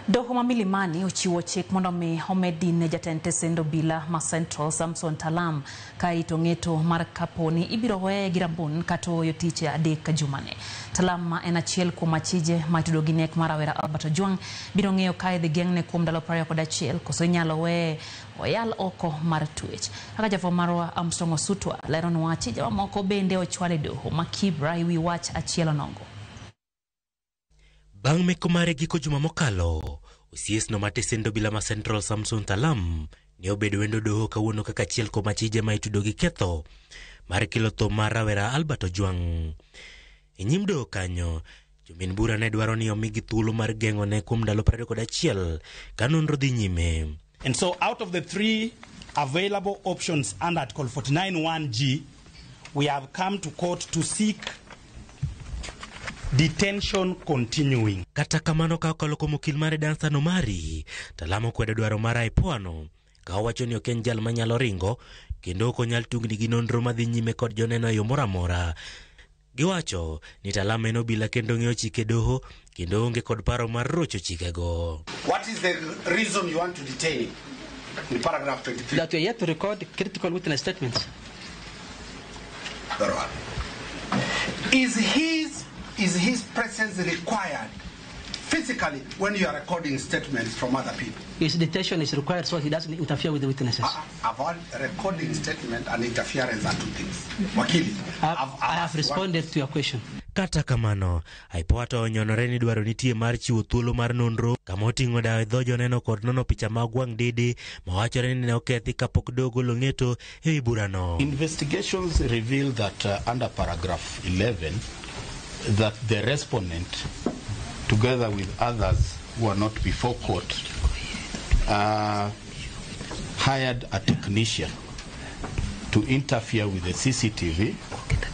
Doho ma Milimani ochiwo chik mondo mi omedine jatend tesend obila ma Central Samson Talam ka ito ng'eto mar kaponi ibiro weye gi rambun kata oyo tich adek jumane. Talam ma en achiel kuom achije ma itudo gi nek mar rawera Albert Ojwang biro ng'eyo ka idhi geng'ne kuom ndalo 21 koso inyalo weye oyal oko mar twech. Kaka jafo marwa Armstrong Osutwa leronwa achije mamoko bende ochwale doho ma Kibra iwi wach achiel onongo. Bang' meko mare giko juma mokalo, osiesno ma tesend obila ma Central Samson Talam ne obedo wendo doho kawuono kaka achiel kuom achije ma itudo gi ketho mar kelo tho mar rawera Albert Ojwang. E nyim doho kanyo, jomin bura ne dwaro ni omigi thuolo mar geng'one kuom ndalo 21 ka nonro dhi nyime. And so out of the 3 available options under Article 49(1)(g), we have come to court to seek detention continuing. Kata kamano ka okalo kuom okil mare Dansan Omari, Talam okwedo dwaro mar IPOA ka owacho ni ok en jal manyalo ringo kendo ok onyal tungni gi nonro madhi nyime kod joneno e yo moro amora. Giwacho ni Talam en obila kendo ng'eyo chike doho kendo onge kod paro mar rocho chikego. What is the reason you want to detain him? In paragraph 23. That we are yet to record critical witness statements. Very well. Is his presence required physically when you are recording statements from other people? His detention is required so he doesn't interfere with the witnesses. Avoid recording statement and interference are two things. Wakili, I have responded to your question. Kata kamano, IPOA to onyonore ni dwaro nitie mar chiwo thuolo mar nonro kama oting'o dawe dho joneno kod nono picha mag wang' dede mawachore ni ne okethi kapok dogo long'eto e burano. Investigations reveal that under paragraph 11 that the respondent, together with others who are not before court, hired a technician to interfere with the CCTV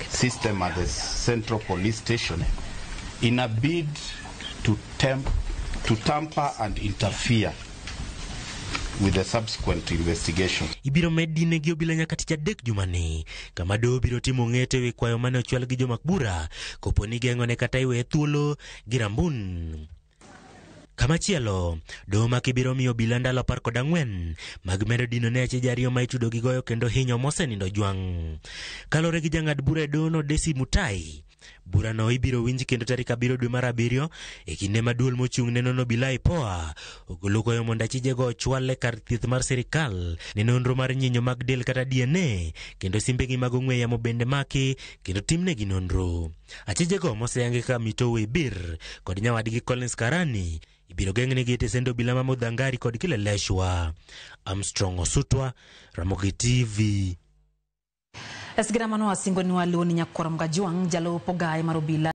system at the Central Police Station in a bid to tamper and interfere with the subsequent investigation. Ibiro medine gi obila nyaka tich adek jumani, kama doho biro timo ng'eto wi kwayo mane ochwal gi jomak bura koponi geng'one kata iwe thuolo gi rambun. Kamachielo, doho ma kibiro miyo obila ndalo 14 mag medo dino ne achije ariyo ma itudo gi goyo kendo hinyo mosenindo Ojwang. Kalore gi jang'ad bura e dohono Desi Mutai, burano ibiro winji kendo tarik 7 dwe mar 7 e kinde ma duol mochung' ne nono obila IPOA ogolo goyo mondo achijego ochwal kar thieth mar sirikal ne nonro mar nyinyo mag del kata DNA kendo simbegi mag ong'we yamo bende maki kendo timnegi nonro. Achijego moseyangi ka Mitowe Bir kod nyawadgi Collins Karani ibiro geng'negi e tesend obila ma Mudhangari kod Kileleshwa. Armstrong Osutwa, Ramogi TV. Esgira mano asingo ni waluo ni Nyakwara Mgajwang jalo pogai mar obila